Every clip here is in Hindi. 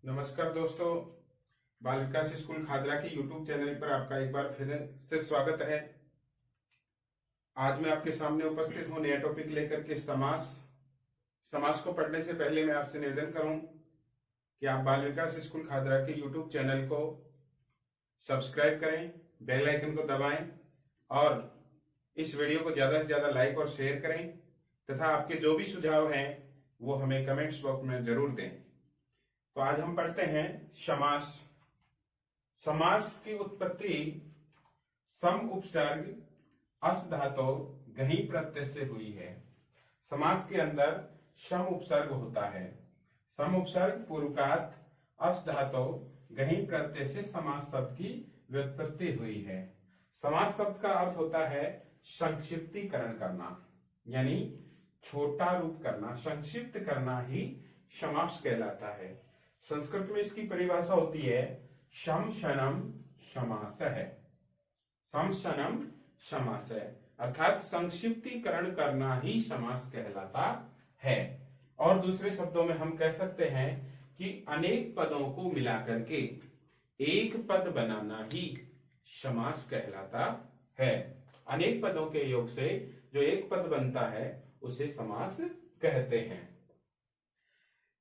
नमस्कार दोस्तों, बाल विकास स्कूल खादरा के यूट्यूब चैनल पर आपका एक बार फिर से स्वागत है। आज मैं आपके सामने उपस्थित हूं नया टॉपिक लेकर के समास। समास को पढ़ने से पहले मैं आपसे निवेदन करूं कि आप बाल विकास स्कूल खादरा के यूट्यूब चैनल को सब्सक्राइब करें, बेल आइकन को दबाएं और इस वीडियो को ज्यादा से ज्यादा लाइक और शेयर करें तथा आपके जो भी सुझाव हैं वो हमें कमेंट्स बॉक्स में जरूर दें। तो आज हम पढ़ते हैं समास। समास की उत्पत्ति सम उपसर्ग अस धातु गही प्रत्यय से हुई है। समास के अंदर सम उपसर्ग होता है। सम उपसर्ग पूर्वकात अस धातु गही प्रत्यय से समास शब्द की व्युत्पत्ति हुई है। समास शब्द का अर्थ होता है संक्षिप्तीकरण करना, यानी छोटा रूप करना, संक्षिप्त करना ही समास कहलाता है। संस्कृत में इसकी परिभाषा होती है शम शनम समासः। सम शनम समासः अर्थात संक्षिप्तीकरण करना ही समास कहलाता है। और दूसरे शब्दों में हम कह सकते हैं कि अनेक पदों को मिलाकर के एक पद बनाना ही समास कहलाता है। अनेक पदों के योग से जो एक पद बनता है उसे समास कहते हैं।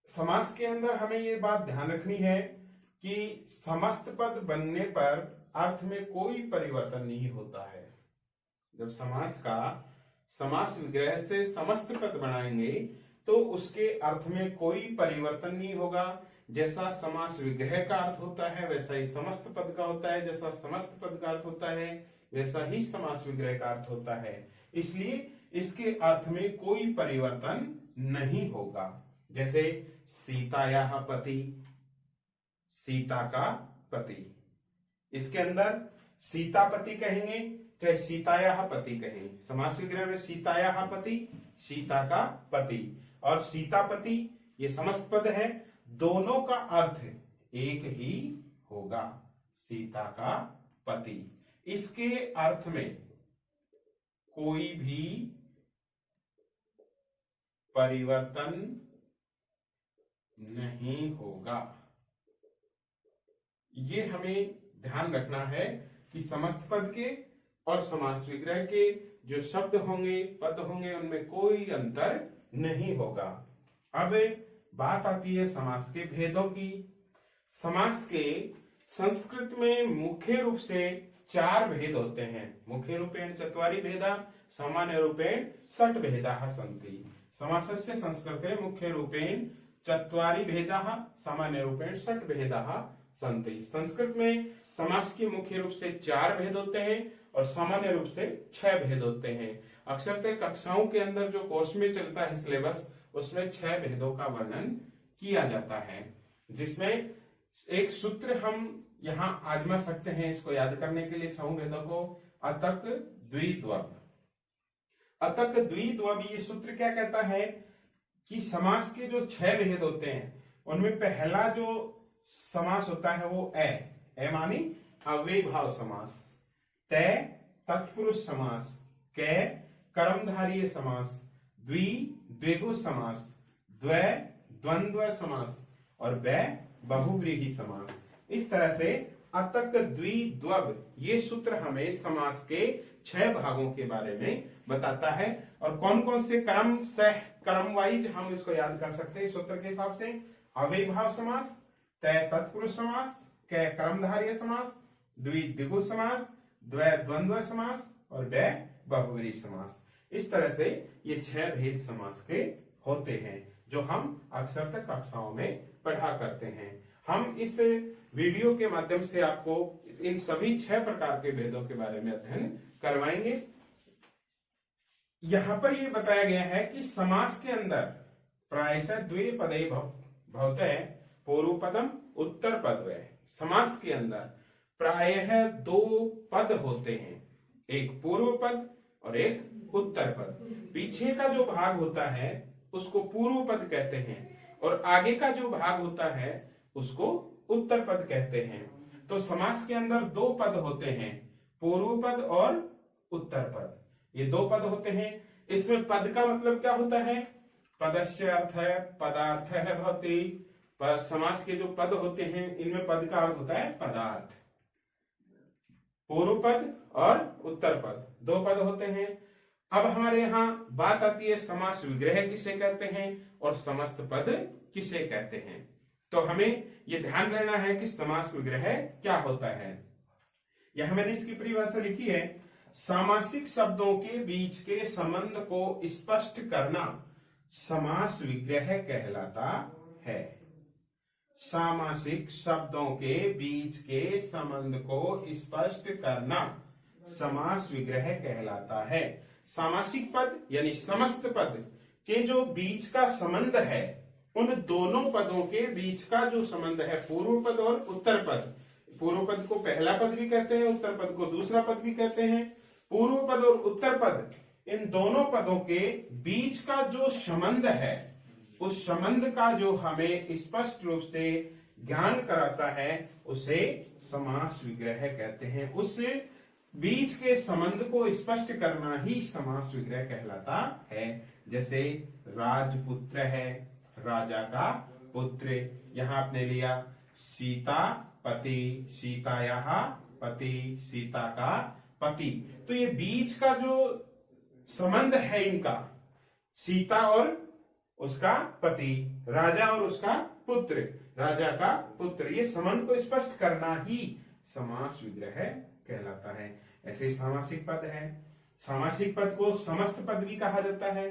समास के अंदर हमें ये बात ध्यान रखनी है कि समस्त पद बनने पर अर्थ में कोई परिवर्तन नहीं होता है। जब समास विग्रह से समस्त पद बनाएंगे तो उसके अर्थ में कोई परिवर्तन नहीं होगा। जैसा समास विग्रह का अर्थ होता है वैसा ही समस्त पद का होता है, जैसा समस्त पद का अर्थ होता है वैसा ही समास विग्रह का अर्थ होता है। इसलिए इसके अर्थ में कोई परिवर्तन नहीं होगा। जैसे सीतायाः पति, सीता का पति, इसके अंदर सीतापति कहेंगे चाहे सीतायाः पति कहें। समास विग्रह में सीतायाः पति, सीता का पति और सीतापति ये समस्त पद है, दोनों का अर्थ एक ही होगा, सीता का पति। इसके अर्थ में कोई भी परिवर्तन नहीं होगा। ये हमें ध्यान रखना है कि समस्त पद के और समास विग्रह के जो शब्द होंगे, पद होंगे, उनमें कोई अंतर नहीं होगा। अब बात आती है समास के भेदों की। समास के संस्कृत में मुख्य रूप से 4 भेद होते हैं। मुख्य रूपेण चत्वारि भेदा, सामान्य रूपेण षट् भेदाः सन्ति। समासस्य संस्कृते मुख्य रूपेण चत्वारि भेदाः, सामान्य रूपेण षट् भेदाः सन्ति। संस्कृत में समास के मुख्य रूप से 4 भेद होते हैं और सामान्य रूप से 6 भेद होते हैं। अक्सरतः कक्षाओं के अंदर जो कोर्स में चलता है सिलेबस, उसमें 6 भेदों का वर्णन किया जाता है, जिसमें एक सूत्र हम यहाँ आजमा सकते हैं इसको याद करने के लिए 6 भेदों को। अतक द्विद्वब। अतक द्विद्वब ये सूत्र क्या कहता है कि समास के जो 6 भेद होते हैं उनमें पहला जो समास होता है वो ए मानी अव्ययीभाव समास, तय तत्पुरुष समास, कै कर्मधारय समास, द्वि द्विगु समास, द्वय द्वंद्व समास और बै बहुव्रीहि समास। इस तरह से अतक द्विद्वब ये सूत्र हमें समास के 6 भागों के बारे में बताता है। और कौन कौन से क्रम वाइज हम इसको याद कर सकते हैं सूत्र के हिसाब से। अव्ययीभाव समास, तय तत्पुरुष समास, कै कर्मधारय समास, द्वि द्विगु समास, द्वय द्वंद्व समास और बै बहुव्रीहि समास। इस तरह से ये 6 भेद समास के होते हैं जो हम अक्सर तक कक्षाओं में पढ़ा करते हैं। हम इस वीडियो के माध्यम से आपको इन सभी 6 प्रकार के भेदों के बारे में अध्ययन करवाएंगे। यहां पर यह बताया गया है कि समास के अंदर प्रायशः द्विपदे भवतः पूर्व पदम उत्तर पदव्यय। समास के अंदर प्रायः 2 पद होते हैं, एक पूर्व पद और एक उत्तर पद। पीछे का जो भाग होता है उसको पूर्व पद कहते हैं और आगे का जो भाग होता है उसको उत्तर पद कहते हैं। तो समास के अंदर 2 पद होते हैं, पूर्व पद और उत्तर पद। ये 2 पद होते हैं। इसमें पद का मतलब क्या होता है? पदस्य अर्थ है पदार्थ है भवति, समास के जो पद होते हैं इनमें पद का अर्थ होता है पदार्थ। पूर्व पद और उत्तर पद, दो पद होते हैं। अब हमारे यहाँ बात आती है समास विग्रह किसे कहते हैं और समस्त पद किसे कहते हैं। तो हमें यह ध्यान रहना है कि समास विग्रह क्या होता है। यहां मैंने इसकी परिभाषा लिखी है, सामासिक शब्दों के बीच के संबंध को स्पष्ट करना समास विग्रह कहलाता है। सामासिक शब्दों के बीच के संबंध को स्पष्ट करना समास विग्रह कहलाता है। सामासिक पद यानी समस्त पद के जो बीच का संबंध है, उन दोनों पदों के बीच का जो संबंध है, पूर्व पद और उत्तर पद, पूर्व पद को पहला पद भी कहते हैं, उत्तर पद को दूसरा पद भी कहते हैं। पूर्व पद और उत्तर पद, इन दोनों पदों के बीच का जो संबंध है, उस संबंध का जो हमें स्पष्ट रूप से ज्ञान कराता है, उसे समास विग्रह कहते हैं। उस बीच के संबंध को स्पष्ट करना ही समास विग्रह कहलाता है। जैसे राजपुत्र है, राजा का पुत्र। यहां आपने लिया सीता पति, सीतायाः पति, सीता का पति। तो ये बीच का जो संबंध है इनका, सीता और उसका पति, राजा और उसका पुत्र, राजा का पुत्र, ये संबंध को स्पष्ट करना ही समास विग्रह कहलाता है। ऐसे सामासिक पद है। सामासिक पद को समस्त पद भी कहा जाता है।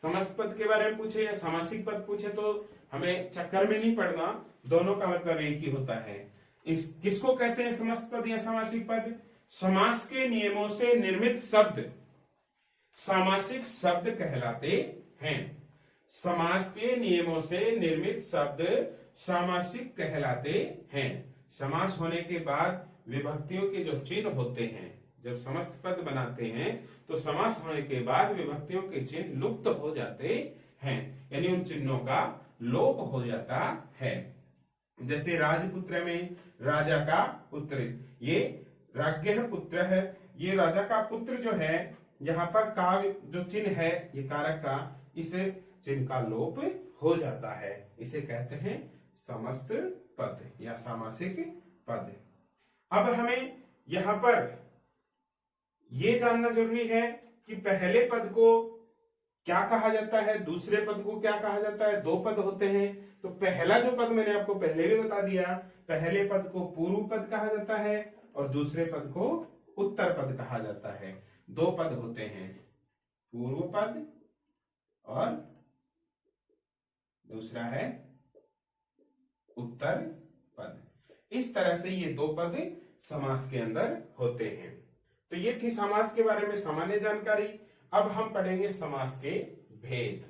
समस्त पद के बारे में पूछे या सामासिक पद पूछे तो हमें चक्कर में नहीं पड़ना, दोनों का मतलब एक ही होता है। इस किसको कहते हैं समस्त पद या सामासिक पद? समास के नियमों से निर्मित शब्द सामासिक शब्द कहलाते हैं। समास के नियमों से निर्मित शब्द सामासिक कहलाते हैं। समास होने के बाद विभक्तियों के जो चिन्ह होते हैं, जब समस्त पद बनाते हैं तो समास होने के बाद विभक्तियों के चिन्ह लुप्त हो जाते हैं, यानी उन चिन्हों का लोप हो जाता है। जैसे राजपुत्र में राजा का पुत्र, ये राज्ञः पुत्र है, ये राजा का पुत्र जो है, यहाँ पर का जो चिन्ह है ये कारक का, इसे चिन्ह का लोप हो जाता है। इसे कहते हैं समस्त पद या सामासिक पद। अब हमें यहां पर यह जानना जरूरी है कि पहले पद को क्या कहा जाता है, दूसरे पद को क्या कहा जाता है। दो पद होते हैं, तो पहला जो पद मैंने आपको पहले भी बता दिया, पहले पद को पूर्व पद कहा जाता है और दूसरे पद को उत्तर पद कहा जाता है। दो पद होते हैं, पूर्व पद और दूसरा है उत्तर पद। इस तरह से ये दो पद समास के अंदर होते हैं। तो ये थी समास के बारे में सामान्य जानकारी। अब हम पढ़ेंगे समास के भेद।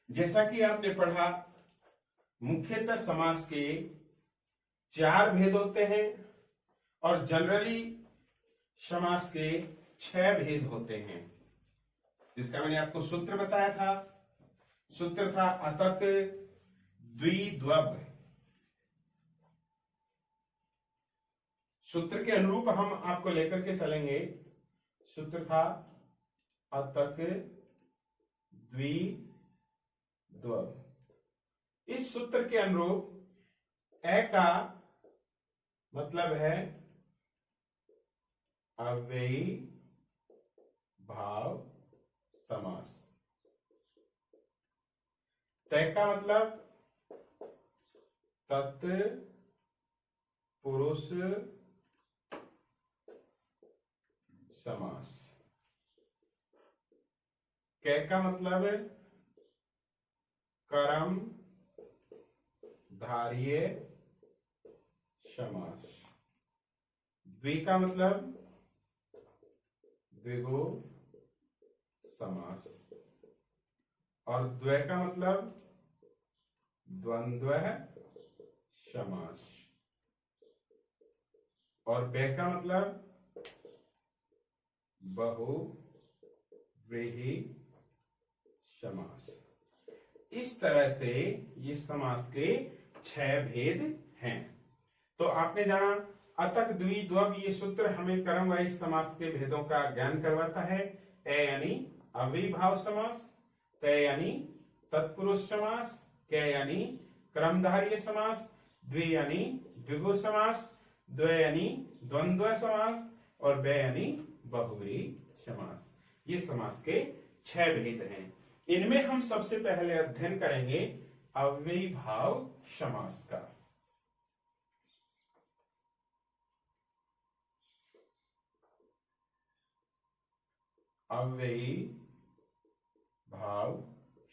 जैसा कि आपने पढ़ा, मुख्यतः समास के 4 भेद होते हैं और जनरली समास के 6 भेद होते हैं, जिसका मैंने आपको सूत्र बताया था। सूत्र था अतक द्विद्वब। सूत्र के अनुरूप हम आपको लेकर के चलेंगे। सूत्र था अतक द्विद्वब। इस सूत्र के अनुरूप ए का मतलब है अव्ययी भाव समास। तय का मतलब तत्पुरुष समास। कै का मतलब कर्म धार्य समास। द्वि का मतलब द्विगु समास और द्वय का मतलब द्वंद्व समास और बै का मतलब बहुव्रीहि समास। इस तरह से ये समास के 6 भेद हैं। तो आपने जाना अतक द्विद्वब, ये सूत्र हमें क्रम वाइज समास के भेदों का ज्ञान करवाता है। ए यानी अव्ययी भाव समास, तय यानी तत्पुरुष समास, कै यानी क्रमधारय समास, द्वि यानी द्विगु समास, द्वय यानी द्वंद्व समास और बै यानी बहुव्रीहि समास। ये समास के 6 भेद हैं। इनमें हम सबसे पहले अध्ययन करेंगे अव्ययीभाव समास का। अव्ययीभाव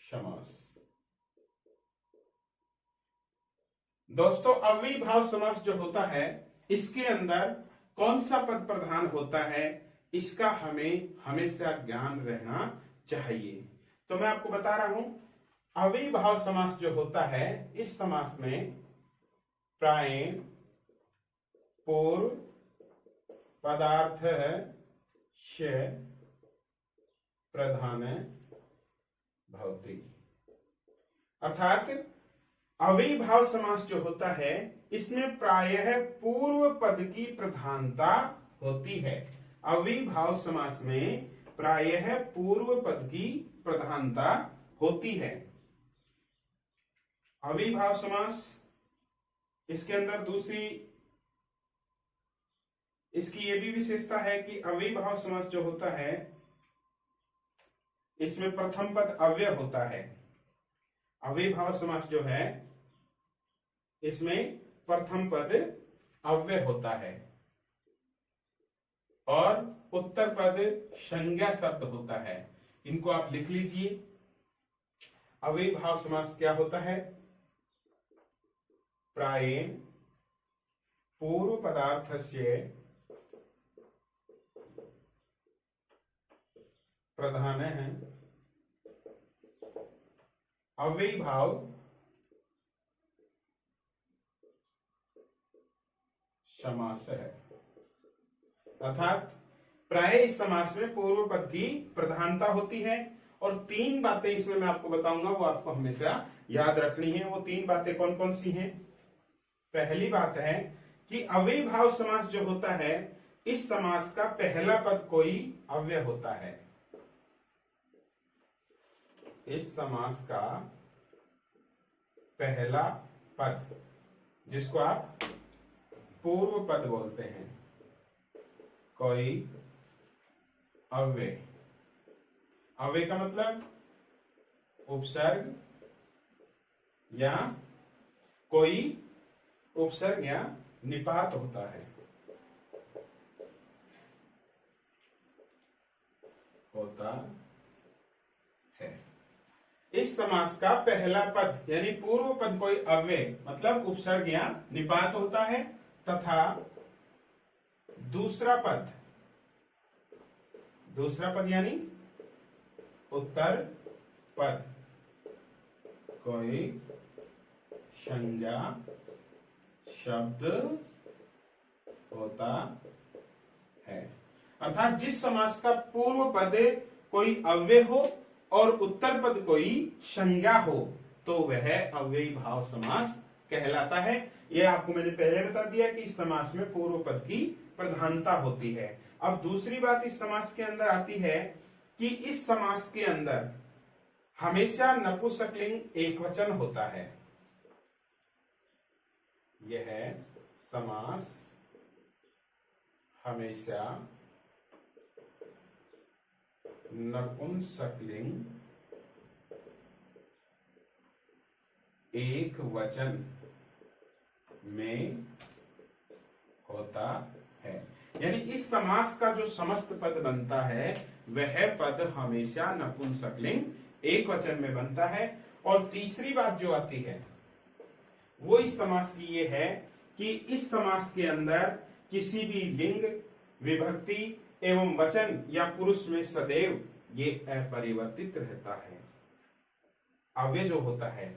समास। दोस्तों, अव्ययीभाव समास जो होता है, इसके अंदर कौन सा पद प्रधान होता है, इसका हमें हमेशा ज्ञान रहना चाहिए। तो मैं आपको बता रहा हूं, अव्ययीभाव समास जो होता है, इस समास में प्राय पूर्व पदार्थ से प्रधान भवति, अर्थात अव्ययीभाव समास जो होता है, इसमें प्रायः पूर्व पद की प्रधानता होती है। अव्ययीभाव समास में प्रायः पूर्व पद की प्रधानता होती है। अव्ययीभाव समास, इसके अंदर दूसरी इसकी यह भी विशेषता है कि अव्ययीभाव समास जो होता है, इसमें प्रथम पद अव्यय होता है। अव्ययीभाव समास जो है, इसमें प्रथम पद अव्यय होता है और उत्तर पद संज्ञा शब्द होता है। इनको आप लिख लीजिए। अव्ययीभाव समास क्या होता है? प्रायेण पूर्व पदार्थस्य प्रधान है अव्ययीभाव समास है। अर्थात प्राय इस समास में पूर्व पद की प्रधानता होती है और 3 बातें इसमें मैं आपको बताऊंगा, वो आपको हमेशा याद रखनी है। वो 3 बातें कौन कौन सी हैं? पहली बात है कि अव्ययीभाव समास जो होता है, इस समास का पहला पद कोई अव्यय होता है। इस समास का पहला पद, जिसको आप पूर्व पद बोलते हैं, कोई अव्यय। अव्यय का मतलब उपसर्ग या कोई उपसर्ग या निपात होता है। इस समास का पहला पद यानी पूर्व पद कोई अव्यय मतलब उपसर्ग या निपात होता है, तथा दूसरा पद यानी उत्तर पद कोई संज्ञा शब्द होता है। अर्थात जिस समास का पूर्व पद कोई अव्यय हो और उत्तर पद कोई संज्ञा हो, तो वह अव्ययीभाव समास कहलाता है। यह आपको मैंने पहले बता दिया कि इस समास में पूर्व पद की प्रधानता होती है। अब दूसरी बात इस समास के अंदर आती है कि इस समास के अंदर हमेशा नपुंसकलिंग एकवचन होता है। यह समास हमेशा नपुंसकलिंग एक वचन में होता है। यानी इस समास का जो समस्त पद बनता है, वह पद हमेशा नपुंसकलिंग एक वचन में बनता है। और तीसरी बात जो आती है वो इस समास की ये है कि इस समास के अंदर किसी भी लिंग, विभक्ति एवं वचन या पुरुष में सदैव ये अपरिवर्तित रहता है। अव्यय जो होता है,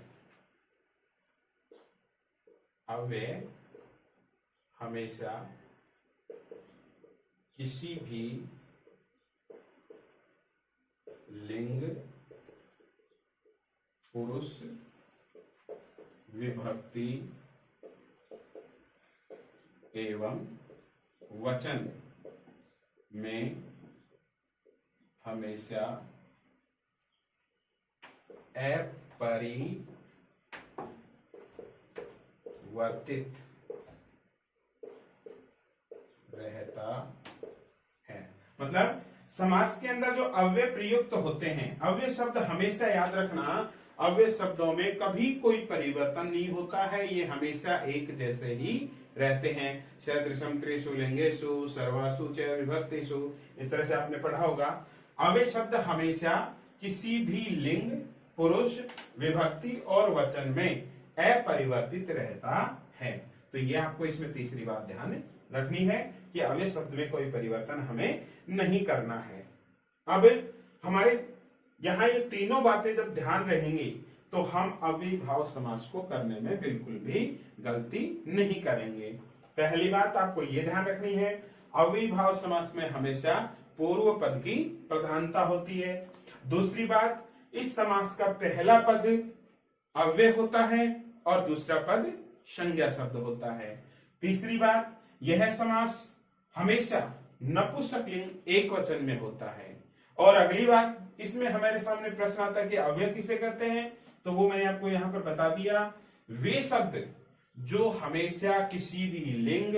अव्यय हमेशा किसी भी लिंग, पुरुष, विभक्ति एवं वचन में हमेशा अपरिवर्तित वर्तित रहता है। मतलब समास के अंदर जो अव्यय प्रयुक्त होते हैं, अव्यय शब्द हमेशा याद रखना, अव्यय शब्दों में कभी कोई परिवर्तन नहीं होता है, ये हमेशा एक जैसे ही रहते हैं। सदृशम त्रिषु लिंगेषु सर्वासु च विभक्तिषु, इस तरह से आपने पढ़ा होगा। अव्यय शब्द हमेशा किसी भी लिंग, पुरुष, विभक्ति और वचन में अपरिवर्तित रहता है। तो ये आपको इसमें तीसरी बात ध्यान रखनी है कि अव्यय शब्द में कोई परिवर्तन हमें नहीं करना है। अब हमारे यहाँ ये तीनों बातें जब ध्यान रहेंगी तो हम अविभाव समास को करने में बिल्कुल भी गलती नहीं करेंगे। पहली बात आपको ये ध्यान रखनी है, अविभाव समास में हमेशा पूर्व पद की प्रधानता होती है। दूसरी बात, इस समास का पहला पद अव्यय होता है और दूसरा पद संज्ञा शब्द होता है। तीसरी बात, यह समास हमेशा नपुंसकलिंग एक वचन में होता है। और अगली बात, इसमें हमारे सामने प्रश्न आता है कि अव्यय किसे कहते हैं, तो वो मैंने आपको यहां पर बता दिया, वे शब्द जो हमेशा किसी भी लिंग,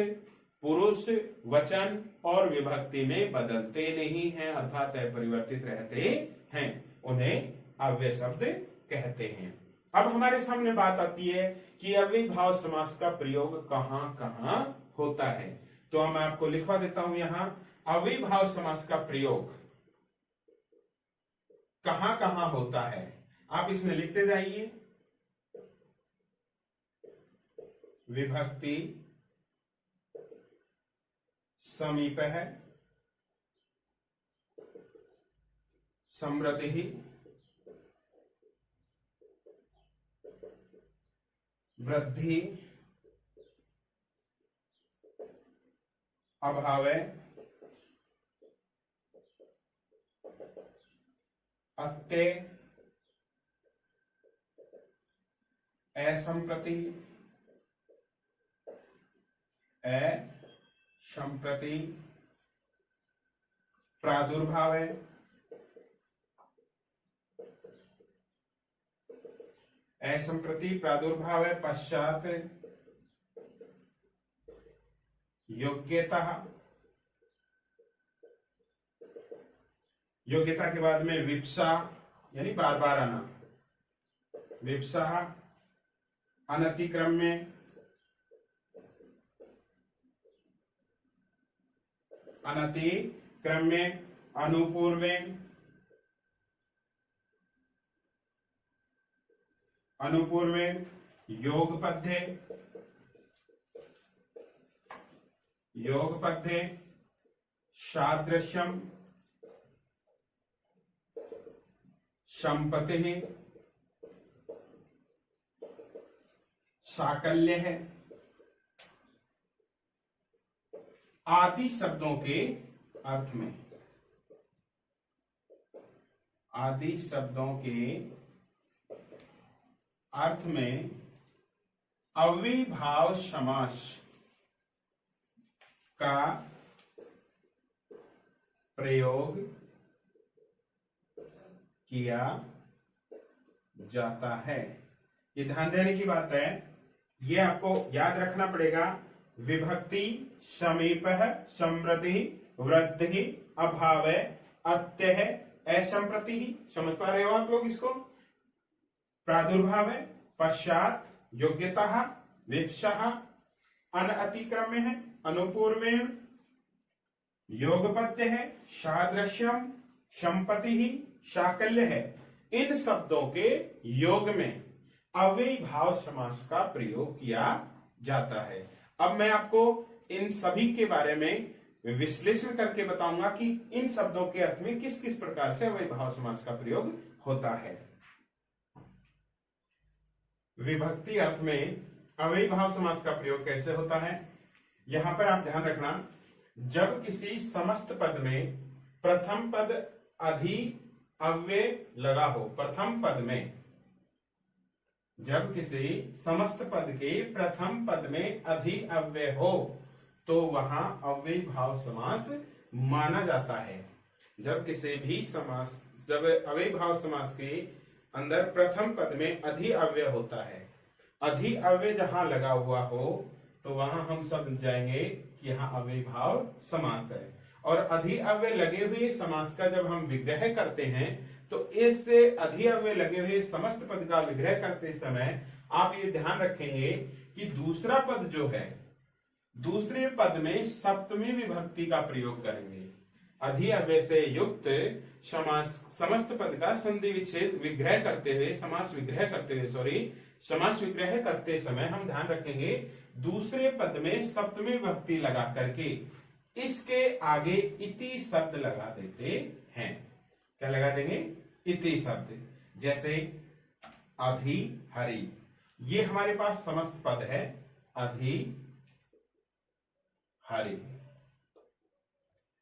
पुरुष, वचन और विभक्ति में बदलते नहीं हैं, अर्थात अपरिवर्तित रहते हैं, उन्हें अव्यय शब्द कहते हैं। अब हमारे सामने बात आती है कि अविभाव समास का प्रयोग कहां कहां होता है। तो मैं आपको लिखवा देता हूं यहां, अविभाव समास का प्रयोग कहां कहां होता है, आप इसमें लिखते जाइए। विभक्ति समीप है, समृद्धि, वृद्धि, अभाव, अत्ते, असंप्रति, असंप्रति, प्रादुर्भाव, असंप्रति प्रादुर्भाव, पश्चात योग्यता, योग्यता के बाद में विप्सा यानी बार बार आना, विप्सा, अनतिक्रम्य, अनतिक्रम्य, अनुपूर्वे, अनुपूर्वे, योगपद्ये, योगपद्ये, सादृश्यम, संपत्ति, साकल्य है, आदि शब्दों के अर्थ में, आदि शब्दों के अर्थ में अविभाव समास का प्रयोग किया जाता है। ये ध्यान देने की बात है, ये आपको याद रखना पड़ेगा। विभक्ति समीप, समृद्धि, वृद्धि, अभाव, अत्यय, असंप्रति, समझ पा रहे हो आप लोग इसको? प्रादुर्भाव, पश्चात, योग्यता, विप्सा, अनतिक्रम्य है, अनुपूर्वेण, योगपद्य है, सादृश्यम, संपत्ति, साकल्य है। इन शब्दों के योग में अविभाव समास का प्रयोग किया जाता है। अब मैं आपको इन सभी के बारे में विश्लेषण करके बताऊंगा कि इन शब्दों के अर्थ में किस किस प्रकार से अविभाव समास का प्रयोग होता है। विभक्ति अर्थ में अविभाव समास का प्रयोग कैसे होता है, यहां पर आप ध्यान रखना। जब किसी समस्त पद में प्रथम पद अधि अव्यय लगा हो, प्रथम पद में जब किसी समस्त पद के प्रथम पद में अधि अव्यय हो तो वहां अविभाव समास माना जाता है। जब किसी भी समास, जब अविभाव समास के अंदर प्रथम पद में अधि अव्यय होता है, अधि अव्यय जहां लगा हुआ हो तो वहां हम सब जाएंगे कि यहाँ अव्ययीभाव समास है। और अधि अव्यय लगे हुए समास का जब हम विग्रह करते हैं तो इससे अधि अव्यय लगे हुए समस्त पद का विग्रह करते समय आप ये ध्यान रखेंगे कि दूसरा पद जो है, दूसरे पद में सप्तमी विभक्ति का प्रयोग करेंगे। अधि अव्यय से युक्त समास समस्त पद का संधि विच्छेद विग्रह करते हुए, समास विग्रह करते समय हम ध्यान रखेंगे दूसरे पद में सप्तमी विभक्ति लगा करके इसके आगे इति शब्द लगा देते हैं। क्या लगा देंगे? इति शब्द। जैसे अधि हरि, ये हमारे पास समस्त पद है, अधि हरि।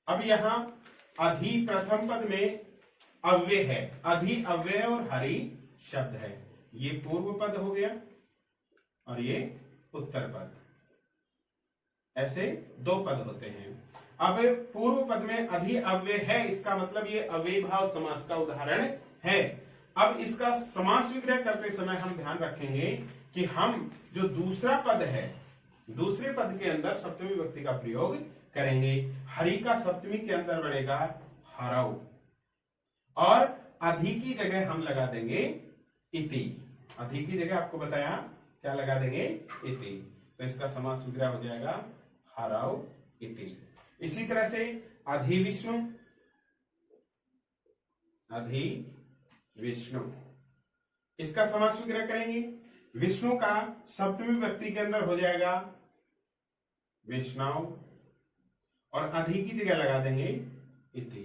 अब यहां अधि प्रथम पद में अव्यय है, अधि अव्यय और हरि शब्द है। ये पूर्व पद हो गया और ये उत्तर पद, ऐसे दो पद होते हैं। अब पूर्व पद में अधि अव्यय है, इसका मतलब ये अव्ययीभाव समास का उदाहरण है। अब इसका समास विग्रह करते समय हम ध्यान रखेंगे कि हम जो दूसरा पद है, दूसरे पद के अंदर सप्तमी विभक्ति का प्रयोग करेंगे। हरि का सप्तमी के अंदर बनेगा हरौ और अधि की जगह हम लगा देंगे इति। अधि की जगह आपको बताया क्या लगा देंगे? इति। तो इसका समास विग्रह हो जाएगा हरौ इति। इसी तरह से अधि विष्णु, अधि विष्णु, इसका समास विग्रह करेंगे। विष्णु का सप्तमी विभक्ति के अंदर हो जाएगा विष्णु और अधि की जगह लगा देंगे इति,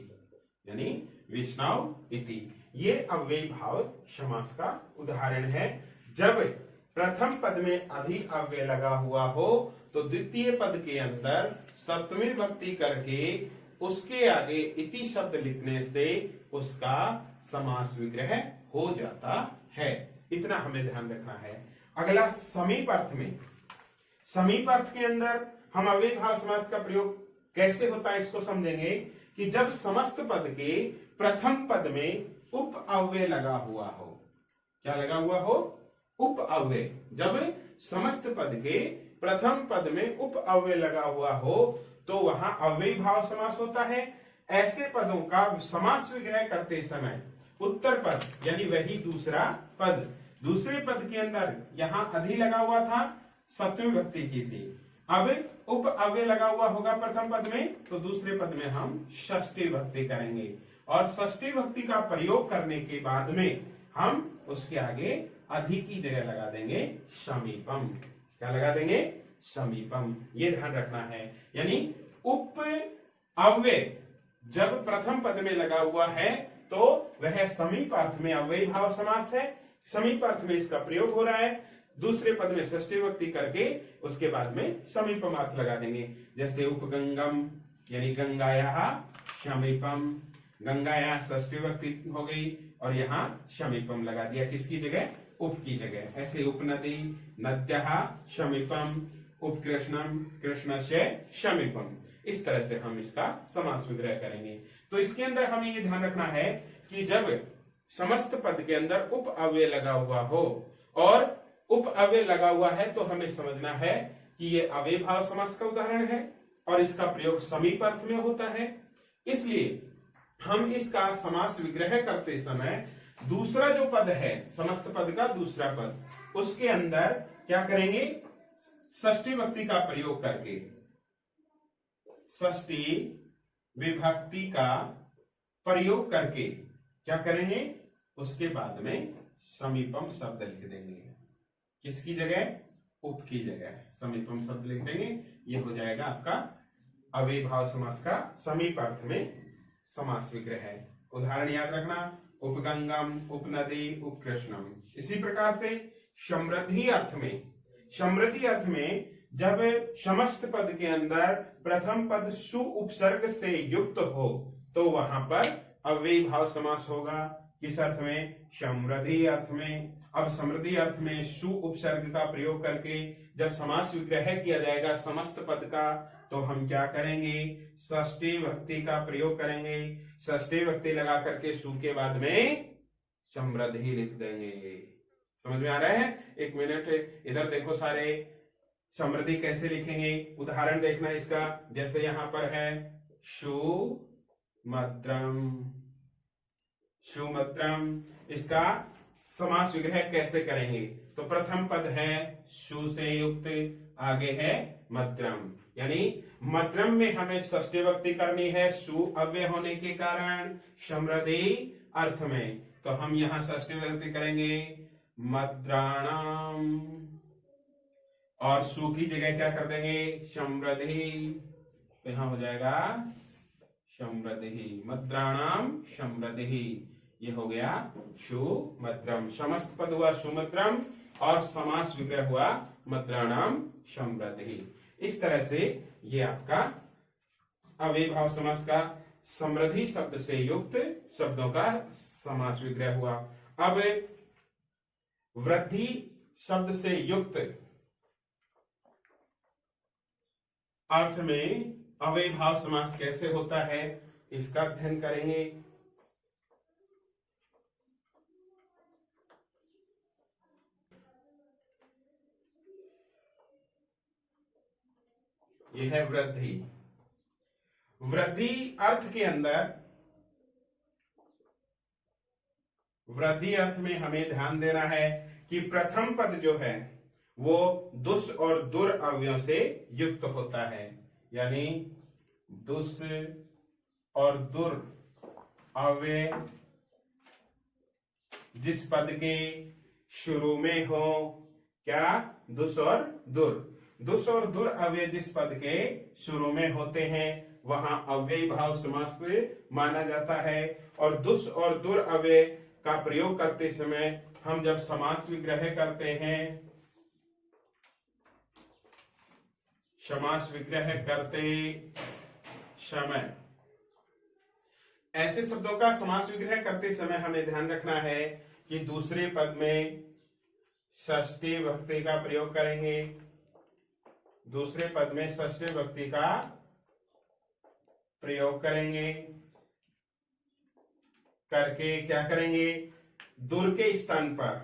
यानी विष्णु इति। ये अव्ययीभाव समास का उदाहरण है। जब प्रथम पद में अधि अव्यय लगा हुआ हो तो द्वितीय पद के अंदर सप्तमी विभक्ति करके उसके आगे इति शब्द लिखने से उसका समास विग्रह हो जाता है। इतना हमें ध्यान रखना है। अगला समीप अर्थ में, समीप अर्थ के अंदर हम अव्ययीभाव समास का प्रयोग कैसे होता है इसको समझेंगे कि जब समस्त पद के प्रथम पद में उप अव्यय लगा हुआ हो। क्या लगा हुआ हो? उप अव्यय। जब समस्त पद के प्रथम पद में उप अव्यय लगा हुआ हो तो वहां अव्ययीभाव समास होता है। ऐसे पदों का समास विग्रह करते समय उत्तर पद यानी वही दूसरा पद, दूसरे पद के अंदर यहां अधि लगा हुआ था, सप्तमी विभक्ति की थी। अब उप अव्यय लगा हुआ होगा प्रथम पद में तो दूसरे पद में हम षष्ठी विभक्ति करेंगे और षष्ठी विभक्ति का प्रयोग करने के बाद में हम उसके आगे अधि की जगह लगा देंगे समीपम। क्या लगा देंगे? समीपम। ये ध्यान रखना है। यानी उप अव्यय जब प्रथम पद में लगा हुआ है तो वह समीप अर्थ में अव्ययीभाव समास है। समीप अर्थ में इसका प्रयोग हो रहा है। दूसरे पद में षष्ठी विभक्ति करके उसके बाद में समीपम अर्थ लगा देंगे। जैसे उपगंगम यानी गंगाया समीपम, गंगाया षष्ठी विभक्ति हो गई और यहाँ समीपम लगा दिया, किसकी जगह? उप की जगह। ऐसे उपनदी नद्यः समीपम, उपकृष्णम कृष्णस्य समीपम। इस तरह से हम इसका समास विग्रह करेंगे। तो इसके अंदर हमें ये ध्यान रखना है कि जब समस्त पद के अंदर उप अव्यय लगा हुआ हो और उप अव्यय लगा हुआ है तो हमें समझना है कि ये अव्ययीभाव समास का उदाहरण है और इसका प्रयोग समीप अर्थ में होता है। इसलिए हम इसका समास विग्रह करते समय दूसरा जो पद है, समस्त पद का दूसरा पद, उसके अंदर क्या करेंगे? षष्ठी विभक्ति का प्रयोग करके, षष्ठी विभक्ति का प्रयोग करके क्या करेंगे? उसके बाद में समीपम शब्द लिख देंगे। किसकी जगह? उप की जगह समीपम शब्द लिख देंगे। ये हो जाएगा आपका अव्ययीभाव समास का समीप अर्थ में समास विग्रह है। उदाहरण याद रखना, उपगंगम, उपनदी, उपकृष्णम। इसी प्रकार से समृद्धि अर्थ में, समृद्धि अर्थ में जब समस्त पद के अंदर प्रथम पद सु उपसर्ग से युक्त हो तो वहां पर अव्ययीभाव समास होगा। किस अर्थ में? समृद्धि अर्थ में। अब समृद्धि अर्थ में सु उपसर्ग का प्रयोग करके जब समास विग्रह किया जाएगा समस्त पद का तो हम क्या करेंगे? षष्ठी विभक्ति का प्रयोग करेंगे। षष्ठी विभक्ति लगा करके सु के बाद में समृद्धि लिख देंगे। समझ में आ रहा है? एक मिनट इधर देखो सारे, समृद्धि कैसे लिखेंगे, उदाहरण देखना इसका। जैसे यहां पर है सुमद्रम, सुमद्रम, इसका समास विग्रह कैसे करेंगे? तो प्रथम पद है सु से युक्त, आगे है मद्रम, यानी मद्रम में हमें षष्ठी विभक्ति करनी है सु अव्यय होने के कारण समृद्धि अर्थ में, तो हम यहां षष्ठी विभक्ति करेंगे मद्राणाम, और सु की जगह क्या कर देंगे समृद्धि, तो यहां हो जाएगा समृद्धि, मद्राणाम समृद्धि, ये हो गया सुमद्रम। समस्त पद हुआ सुमद्रम और समास विग्रह हुआ मद्राणाम समृद्धि। इस तरह से ये आपका अव्ययीभाव समास का समृद्धि शब्द से युक्त शब्दों का समास विग्रह हुआ। अब वृद्धि शब्द से युक्त अर्थ में अव्ययीभाव समास कैसे होता है, इसका अध्ययन करेंगे। यह है वृद्धि। वृद्धि अर्थ के अंदर, वृद्धि अर्थ में हमें ध्यान देना है कि प्रथम पद जो है वो दुस और दुर अवयवों से युक्त होता है, यानी दुस और दुर अव्यय जिस पद के शुरू में हो, क्या? दुस और दुर, दुस और दुर अव्यय जिस पद के शुरू में होते हैं वहां अव्ययी भाव समास माना जाता है। और दुस और दुर अव्यय का प्रयोग करते समय हम जब समास विग्रह करते हैं, समास विग्रह करते समय, ऐसे शब्दों का समास विग्रह करते समय हमें ध्यान रखना है कि दूसरे पद में षष्ठी विभक्ति का प्रयोग करेंगे, दूसरे पद में षष्ठी विभक्ति का प्रयोग करेंगे, करके क्या करेंगे? दुर के स्थान पर,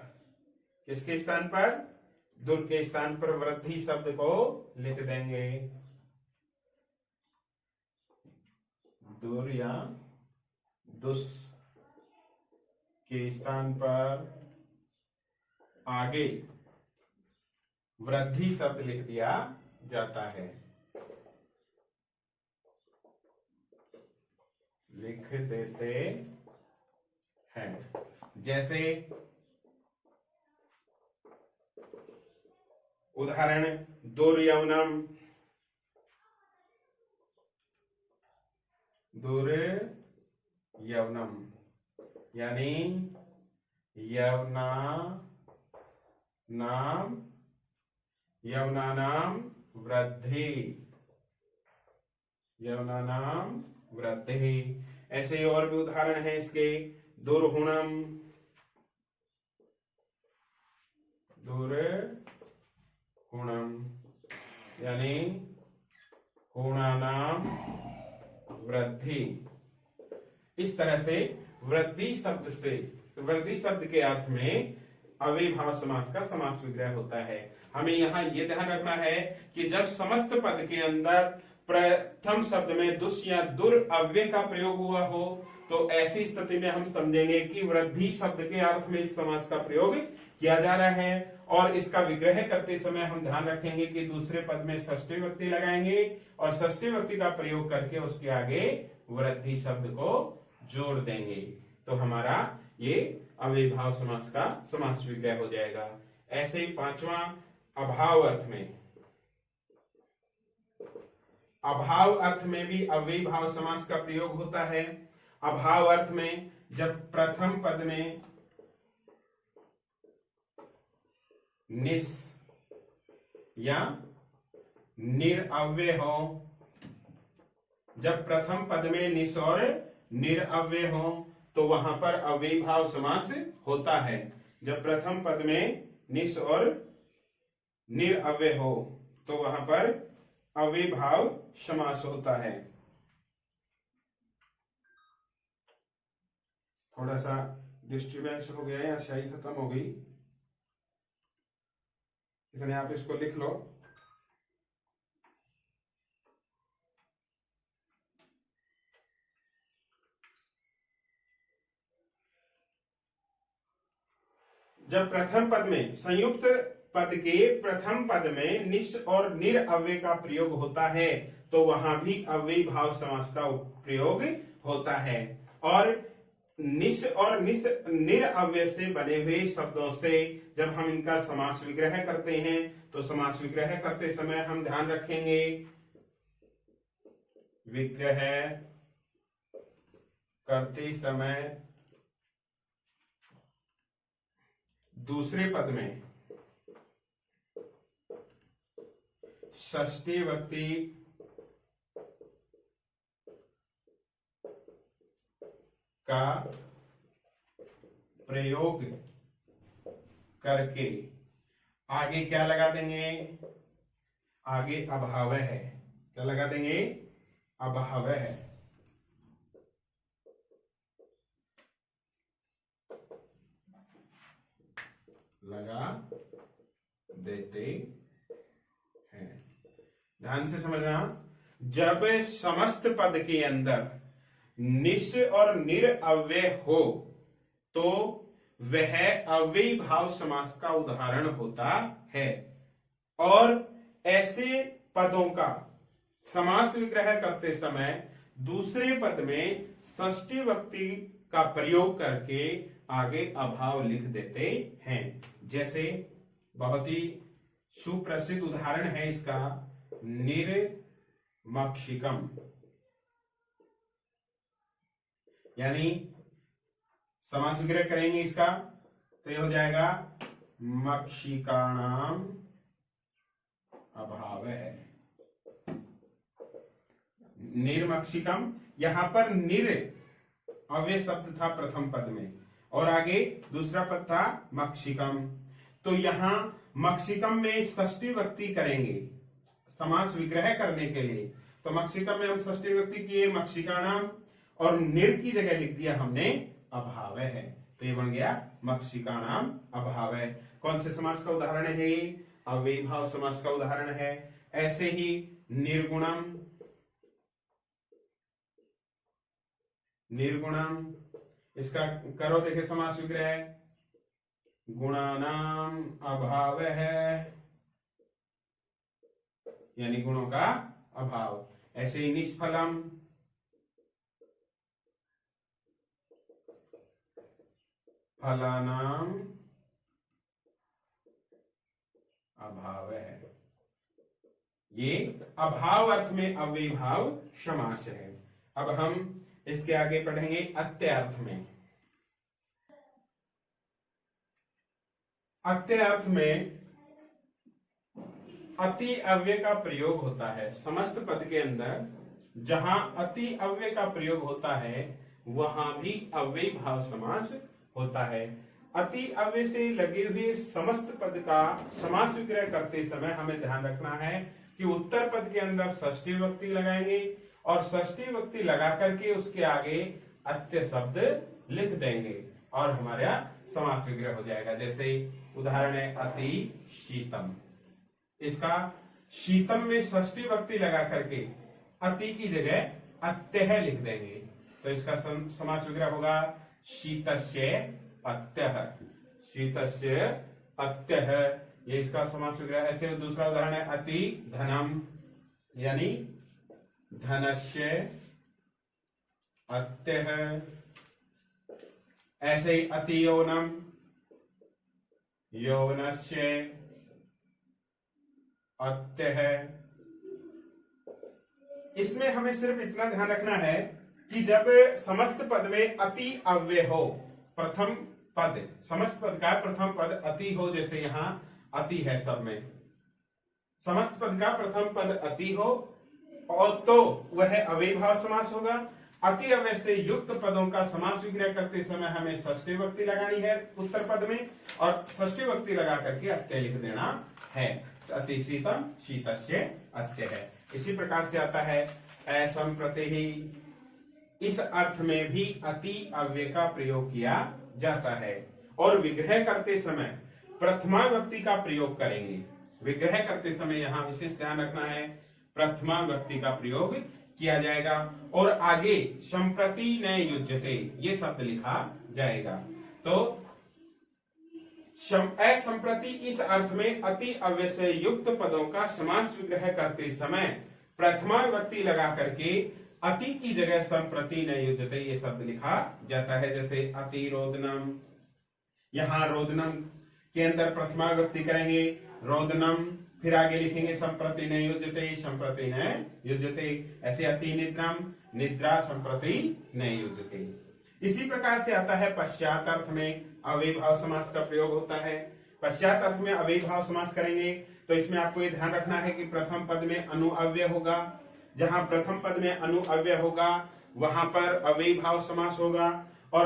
किसके स्थान पर? दुर के स्थान पर वृद्धि शब्द को लिख देंगे, दुर या दुस के स्थान पर आगे वृद्धि शब्द लिख दिया जाता है, लिख देते हैं। जैसे उदाहरण दुर्यवनम, दुर्यवनम यानी यवना नाम, यवना नाम वृद्धि, यवना नाम वृद्धि। ऐसे और भी उदाहरण हैं इसके, दुर्हुणम, दुर्हुणम यानी हुणानाम वृद्धि। इस तरह से वृद्धि शब्द से, वृद्धि शब्द के अर्थ में अव्ययीभाव समास का समास विग्रह होता है। हमें यहाँ ये ध्यान रखना है कि जब समस्त पद के अंदर प्रथम शब्द में दुस या दुर अव्यय का प्रयोग हुआ हो तो ऐसी स्थिति में हम समझेंगे कि वृद्धि शब्द के अर्थ में इस समास का प्रयोग किया जा रहा है। और इसका विग्रह करते समय हम ध्यान रखेंगे कि दूसरे पद में षष्ठी विभक्ति लगाएंगे और षष्ठी विभक्ति का प्रयोग करके उसके आगे वृद्धि शब्द को जोड़ देंगे, तो हमारा ये अव्ययीभाव समास का समास विग्रह हो जाएगा। ऐसे ही पांचवा अभाव अर्थ में, अभाव अर्थ में भी अव्ययीभाव समास का प्रयोग होता है। अभाव अर्थ में जब प्रथम पद में निस या निरअव्यय हो, जब प्रथम पद में निस और निरअव्यय हो तो वहां पर अव्ययीभाव समास होता है। जब प्रथम पद में निस और निरअव्यय हो तो वहां पर अव्ययीभाव समास होता है। थोड़ा सा डिस्टर्बेंस हो गया या स्याही खत्म हो गई। इतने आप इसको लिख लो। जब प्रथम पद में संयुक्त पद के प्रथम पद में निस और निर अव्यय का प्रयोग होता है तो वहां भी अव्ययी भाव समास का प्रयोग होता है। और निस और निर अव्यय से बने हुए शब्दों से जब हम इनका समास विग्रह करते हैं तो समास विग्रह करते समय हम ध्यान रखेंगे, विग्रह करते समय दूसरे पद में षष्ठी विभक्ति का प्रयोग करके आगे क्या लगा देंगे, आगे अभाव है, क्या लगा देंगे, अभाव है। लगा देते हैं। ध्यान से समझना, जब समस्त पद के अंदर निस और निर अव्यय हो तो वह अव्ययी भाव समास का उदाहरण होता है। और ऐसे पदों का समास विग्रह करते समय दूसरे पद में षष्ठी विभक्ति का प्रयोग करके आगे अभाव लिख देते हैं। जैसे बहुत ही सुप्रसिद्ध उदाहरण है इसका, निर्मक्षिकम, यानी समास विग्रह करेंगे इसका तो यह हो जाएगा मक्षिकाणाम अभाव है। निर्मक्षिकम, यहां पर निर अव्यय शब्द था प्रथम पद में और आगे दूसरा पद था मक्षिकम, तो यहां मक्षिकम में षष्ठी विभक्ति करेंगे समास विग्रह करने के लिए। तो मक्षिकम में हम षष्ठी विभक्ति किए मक्षिकाणाम और निर की जगह लिख दिया हमने अभाव है, तो ये बन गया मक्षिकाणाम अभाव है। कौन से समास का उदाहरण है ये, अव्ययी भाव समास का उदाहरण है। ऐसे ही निर्गुणम, निर्गुणम इसका करो देखे समास विग्रह, गुणानाम अभाव है, यानी गुणों का अभाव। ऐसे ही निष्फलम, फलानाम अभाव है। ये अभाव अर्थ में अव्ययी भाव समास है। अब हम इसके आगे पढ़ेंगे अत्यर्थ में। अत्यर्थ में अति अव्यय का प्रयोग होता है। समस्त पद के अंदर जहां अति अव्यय का प्रयोग होता है वहां भी अव्ययी भाव समास होता है। अति अव्यय से लगे हुए समस्त पद का समास विग्रह करते समय हमें ध्यान रखना है कि उत्तर पद के अंदर षष्ठी विभक्ति लगाएंगे और षष्ठी विभक्ति लगा करके उसके आगे अत्य शब्द लिख देंगे और हमारा समास विग्रह हो जाएगा। जैसे उदाहरण है अति शीतम, इसका शीतम में षष्ठी विभक्ति लगा करके अति की जगह अत्यः लिख देंगे, तो इसका समास विग्रह होगा शीतस्य अत्यः, शीतस्य अत्यः, ये इसका समास विग्रह। ऐसे दूसरा उदाहरण है अति धनम, यानी धनस्य अत्यः। ऐसे ही अति यौनम, यौनस्य अत्यः। इसमें हमें सिर्फ इतना ध्यान रखना है कि जब समस्त पद में अति अव्यय हो, प्रथम पद समस्त पद का प्रथम पद अति हो, जैसे यहां अति है सब में, समस्त पद का प्रथम पद अति हो और तो वह अव्ययी भाव समास होगा। अति अव्यय से युक्त पदों का समास विग्रह करते समय हमें षष्ठी विभक्ति लगानी है उत्तर पद में और षष्ठी विभक्ति लगा करके अत्य लिख देना है। अति शीतम शीतस्य अत्य है। इसी प्रकार से आता है असंप्रति ही, इस अर्थ में भी अति अव्यय का प्रयोग किया जाता है और विग्रह करते समय प्रथमा विभक्ति का प्रयोग करेंगे। विग्रह करते समय यहाँ विशेष ध्यान रखना है, प्रथमा विभक्ति का प्रयोग किया जाएगा और आगे संप्रति न युज्यते ये शब्द लिखा जाएगा। तो असंप्रति इस अर्थ में अति अव्यय से युक्त पदों का समास विग्रह करते समय प्रथमा विभक्ति लगा करके अति की जगह संप्रति न युज्यते ये शब्द लिखा जाता है। जैसे अति रोदनम, यहां रोदनम के अंदर प्रथमा विभक्ति करेंगे रोदनम, फिर आगे लिखेंगे संप्रति न युज्यते, संप्रति न युज्यते। ऐसे अति निद्राम, निद्रा संप्रति न युज्यते। इसी प्रकार से आता है पश्चात अर्थ में अव्ययभाव समास का प्रयोग होता है। पश्चात अर्थ में अव्ययभाव समास करेंगे तो इसमें आपको ये ध्यान रखना है कि प्रथम पद में अनुअव्यय होगा। जहां प्रथम पद में अनुअव्यय होगा वहां पर अव्ययभाव समास होगा, और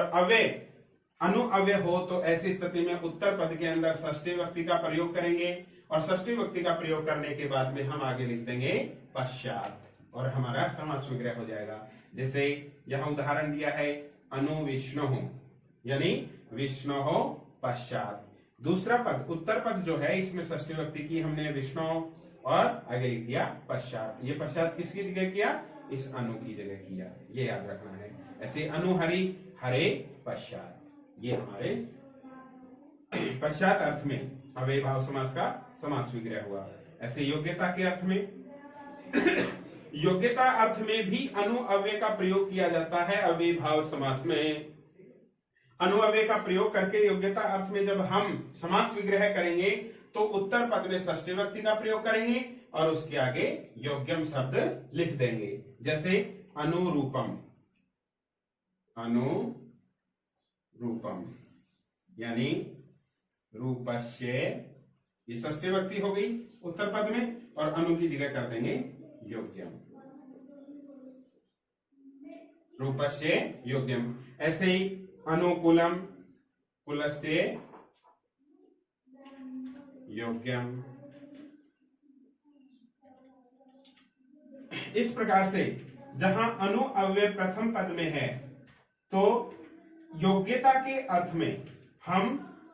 अनुअव्यय हो तो ऐसी स्थिति में उत्तर पद के अंदर षष्ठी विभक्ति का प्रयोग करेंगे, और षष्ठी विभक्ति का प्रयोग करने के बाद में हम आगे लिख देंगे पश्चात और हमारा समास विग्रह हो जाएगा। जैसे यहां उदाहरण दिया है अनु विष्णु, यानी विष्णु हो पश्चात। दूसरा पद उत्तर पद जो है इसमें षष्ठी विभक्ति की हमने विष्णु और आगे लिख दिया पश्चात। ये पश्चात किसकी जगह किया? इस अनु की जगह किया, ये याद रखना है। ऐसे अनु हरि हरे पश्चात, ये हमारे पश्चात अर्थ में अव्ययभाव समास का समास विग्रह हुआ। ऐसे योग्यता के अर्थ में योग्यता अर्थ में भी अनुअव्यय का प्रयोग किया जाता है। अव्ययभाव समास में अनुअव्यय का प्रयोग करके योग्यता अर्थ में जब हम समास विग्रह करेंगे तो उत्तर पद में षष्ठी विभक्ति का प्रयोग करेंगे और उसके आगे योग्यम शब्द लिख देंगे। जैसे अनुरूपम, अनुरूपम यानी रूपस्य, ये षष्ठी विभक्ति हो गई उत्तर पद में, और अनु की जगह कर देंगे योग्यम, रूपस्य योग्यम। ऐसे ही अनुकूलम, कुलस्य योग्यम। इस प्रकार से जहां अनुअव्यय प्रथम पद में है तो योग्यता के अर्थ में हम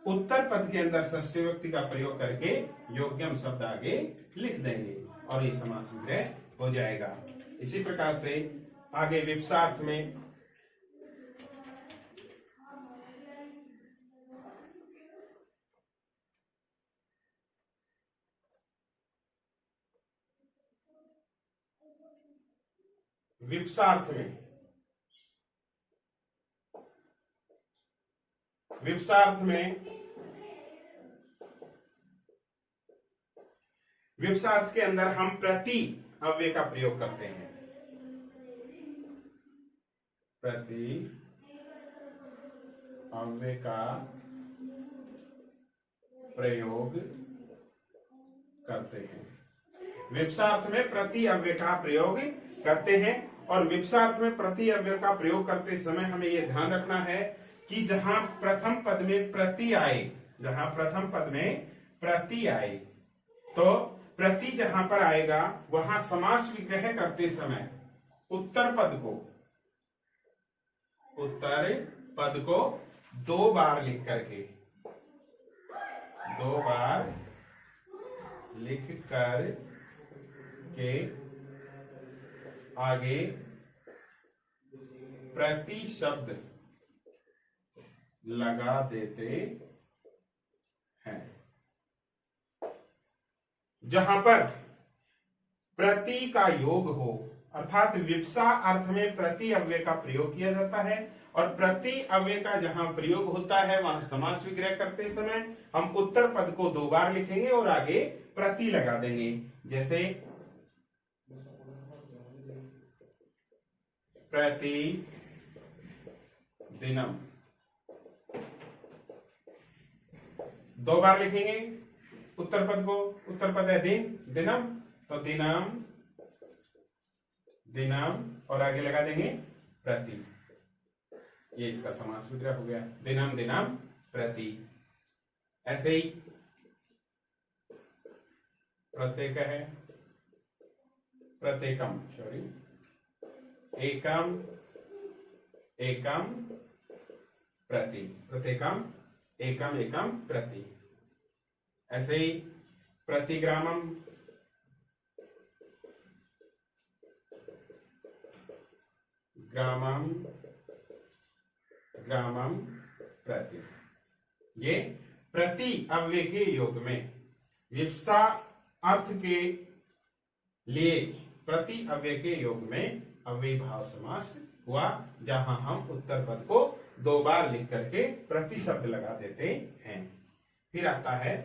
उत्तर पद के अंदर षष्ठी विभक्ति का प्रयोग करके योग्यम शब्द आगे लिख देंगे और ये समास विग्रह हो जाएगा। इसी प्रकार से आगे विप्सार्थ में विप्सार्थ के अंदर हम प्रति अव्यय का प्रयोग करते हैं। प्रति अव्यय का प्रयोग करते हैं। विप्सार्थ में प्रति अव्यय का प्रयोग करते हैं, और विप्सार्थ में प्रति अव्यय का प्रयोग करते समय हमें यह ध्यान रखना है कि जहां प्रथम पद में प्रति आए, तो प्रति जहां पर आएगा वहां समास विग्रह करते समय उत्तर पद को दो बार लिख करके आगे प्रति शब्द लगा देते हैं। जहां पर प्रति का योग हो, अर्थात विप्सा अर्थ में प्रति अव्यय का प्रयोग किया जाता है, और प्रति अव्यय का जहां प्रयोग होता है वहां समास विग्रह करते समय हम उत्तर पद को दो बार लिखेंगे और आगे प्रति लगा देंगे। जैसे प्रति दिनम, दो बार लिखेंगे उत्तर पद को, उत्तर पद है दिनम, तो दिनम और आगे लगा देंगे प्रति, ये इसका समास विग्रह हो गया। दिनम प्रति। ऐसे ही प्रत्येक है प्रत्येकम, एकम प्रति, प्रत्येकम एकम प्रति। ऐसे ही प्रतिग्रामम, ग्रामम, ग्रामम प्रति। ये प्रति अव्यय के योग में विवक्षा अर्थ के लिए प्रति अव्यय के योग में अव्ययीभाव समास हुआ, जहां हम उत्तर पद को 2 बार लिख करके प्रति शब्द लगा देते हैं। फिर आता है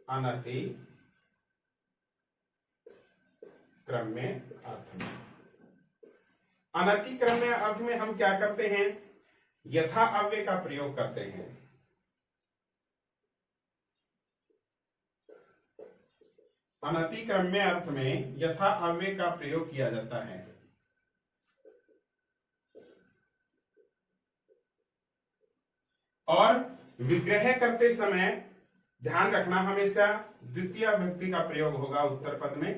अनति क्रम्य अर्थ में। अनति क्रम्य अर्थ में हम क्या करते हैं? यथा अव्यय का प्रयोग करते हैं। अनति क्रम्य अर्थ में यथा अव्यय का प्रयोग किया जाता है। और विग्रह करते समय ध्यान रखना, हमेशा द्वितीय विभक्ति का प्रयोग होगा उत्तर पद में।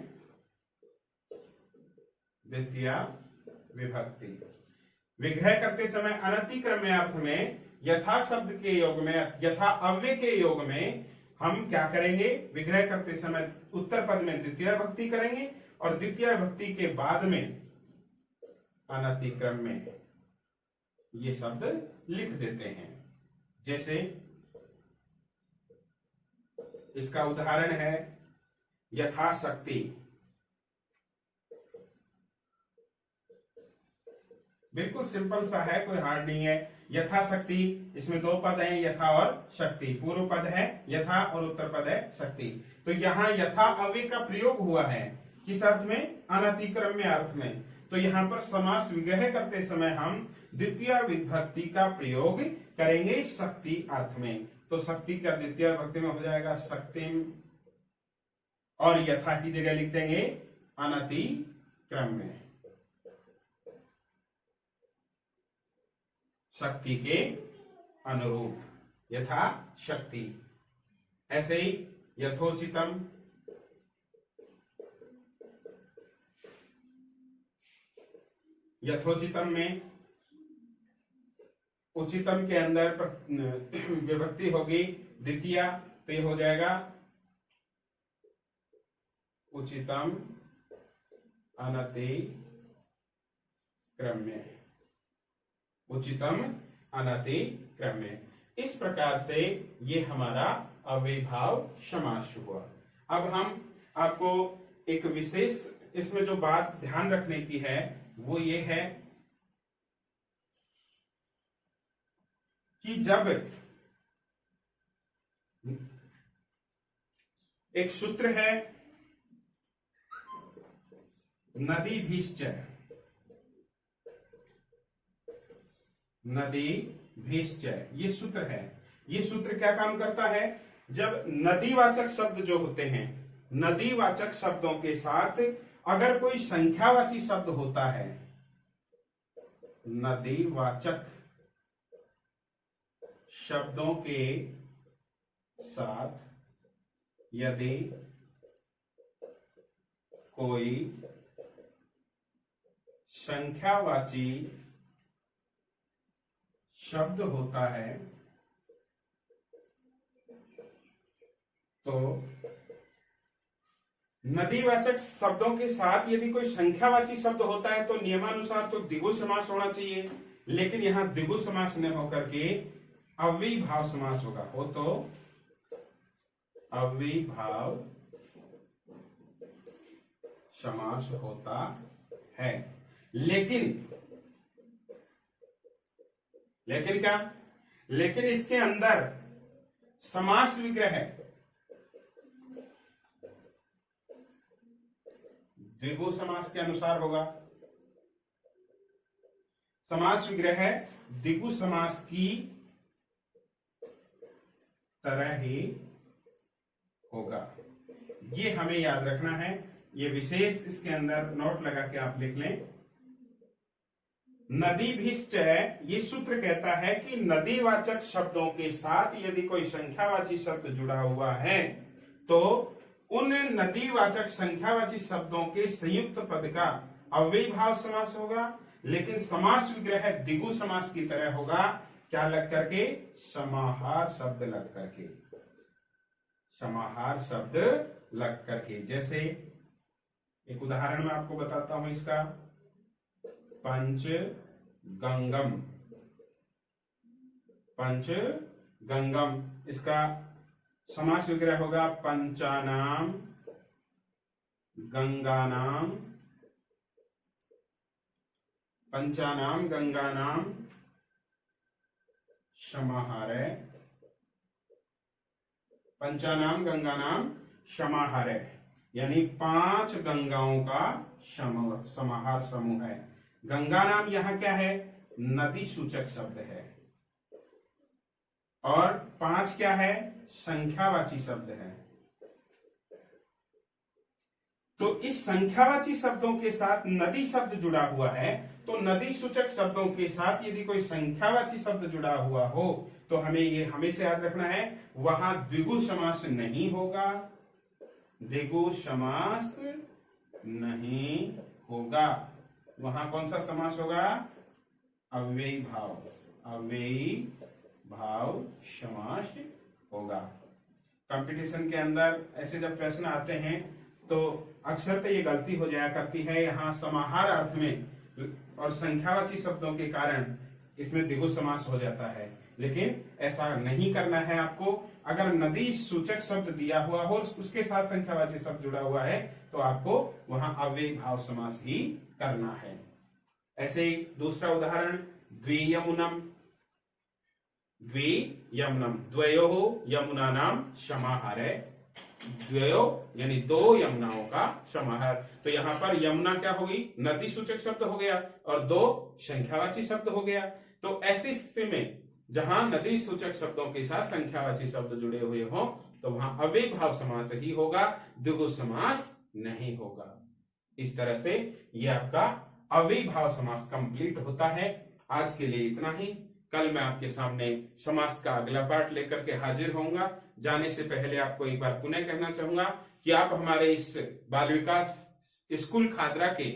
द्वितीय विभक्ति विग्रह करते समय अनतिक्रम्य अर्थ में यथा शब्द के योग में, यथा अव्यय के योग में हम क्या करेंगे? विग्रह करते समय उत्तर पद में द्वितीय विभक्ति करेंगे और द्वितीय विभक्ति के बाद में अनतिक्रम्य ये शब्द लिख देते हैं। जैसे इसका उदाहरण है यथाशक्ति। बिल्कुल सिंपल सा है, कोई हार्ड नहीं है। यथाशक्ति, इसमें 2 पद हैं, यथा और शक्ति। पूर्व पद है यथा और उत्तर पद है शक्ति। तो यहाँ यथा अव्यय का प्रयोग हुआ है, किस अर्थ में? अनतिक्रम्य अर्थ में। तो यहाँ पर समास विग्रह करते समय हम द्वितीय विभक्ति का प्रयोग करेंगे शक्ति अर्थ में। तो शक्ति का द्वितीय विभक्ति में हो जाएगा शक्तिम, और यथा की जगह लिख देंगे अनतिक्रम्य, शक्ति के अनुरूप, यथा शक्ति। ऐसे ही यथोचितम, यथोचितम में उचितम के अंदर विभक्ति होगी द्वितीय, तो ये हो जाएगा उचितम अनतिक्रम्य, उचितम अनतिक्रम्य। इस प्रकार से ये हमारा अव्ययीभाव समास हुआ। अब हम आपको एक विशेष इसमें जो बात ध्यान रखने की है वो ये है कि जब एक सूत्र है नदी भीश्च, नदी भीश्च, ये सूत्र है। ये सूत्र क्या काम करता है? जब नदीवाचक शब्द जो होते हैं, नदीवाचक शब्दों के साथ अगर कोई संख्यावाची शब्द होता है, नदीवाचक शब्दों के साथ यदि कोई संख्यावाची शब्द होता है तो नदीवाचक शब्दों के साथ यदि कोई संख्यावाची शब्द होता है तो नियमानुसार तो द्विगु समास होना चाहिए, लेकिन यहां द्विगु समास न होकर के अव्ययीभाव समास होगा। हो तो अव्ययीभाव समास होता है। लेकिन क्या? लेकिन इसके अंदर समास विग्रह द्विगु समास के अनुसार होगा। समास विग्रह द्विगु समास की तरह ही होगा, ये हमें याद रखना है। ये विशेष इसके अंदर नोट लगा के आप लिख लें। नदी भीश्च, ये सूत्र कहता है कि नदीवाचक शब्दों के साथ यदि कोई संख्यावाची शब्द जुड़ा हुआ है तो उन नदीवाचक संख्यावाची शब्दों के संयुक्त पद का अव्ययीभाव समास होगा, लेकिन समास विग्रह द्विगु समास की तरह होगा। क्या लग करके? समाहार शब्द लग करके, समाहार शब्द लग करके। जैसे एक उदाहरण मैं आपको बताता हूं इसका, पंचगंगम, पंचगंगम, इसका समास विग्रह होगा पंचानाम गंगानाम, पंचानाम गंगानाम समाहारे, पंचानाम गंगानाम समाहारे, यानी 5 गंगाओं का समाहार समूह है। गंगा नाम यहां क्या है, नदी सूचक शब्द है, और 5 क्या है, संख्यावाची शब्द है। तो इस संख्यावाची शब्दों के साथ नदी शब्द जुड़ा हुआ है, तो नदी सूचक शब्दों के साथ यदि कोई संख्यावाची शब्द जुड़ा हुआ हो तो हमें ये हमेशा याद रखना है, वहां द्विगु समास नहीं होगा, द्विगु समास नहीं होगा। वहां कौन सा समास होगा, अव्ययी भाव, अव्ययी भाव समास होगा। कंपटीशन के अंदर ऐसे जब प्रश्न आते हैं तो अक्सर तो ये गलती हो जाया करती है, यहाँ समाहार अर्थ में और संख्यावाची शब्दों के कारण इसमें द्विगु समास हो जाता है, लेकिन ऐसा नहीं करना है आपको। अगर नदी सूचक शब्द दिया हुआ हो उसके साथ संख्यावाची शब्द जुड़ा हुआ है तो आपको वहां अव्ययी भाव समास ही करना है। ऐसे ही दूसरा उदाहरण, द्वियमुनम, द्वियमुनम, द्वयोः यमुनानाम समाहारे, द्वयो यानी 2 यमुनाओं का समाहार। तो यहां पर यमुना क्या होगी, नदी सूचक शब्द हो गया और 2 संख्यावाची शब्द हो गया। तो ऐसी स्थिति में जहां नदी सूचक शब्दों के साथ संख्यावाची शब्द जुड़े हुए हो तो वहां अव्ययी भाव समास ही होगा, द्विगु समास नहीं होगा। इस तरह से ये आपका अव्ययी भाव समास कंप्लीट होता है। आज के लिए इतना ही। कल मैं आपके सामने समास का अगला पार्ट लेकर के हाजिर होऊंगा। जाने से पहले आपको एक बार पुनः कहना चाहूंगा कि आप हमारे इस बाल विकास स्कूल खादरा के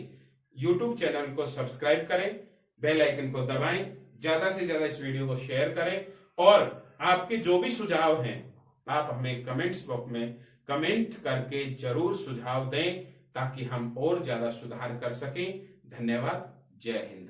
YouTube चैनल को सब्सक्राइब करें, बेल आइकन को दबाएं, ज्यादा से ज्यादा इस वीडियो को शेयर करें, और आपके जो भी सुझाव हैं आप हमें कमेंट्स बॉक्स में कमेंट करके जरूर सुझाव दें ताकि हम और ज्यादा सुधार कर सकें। धन्यवाद। जय हिंद।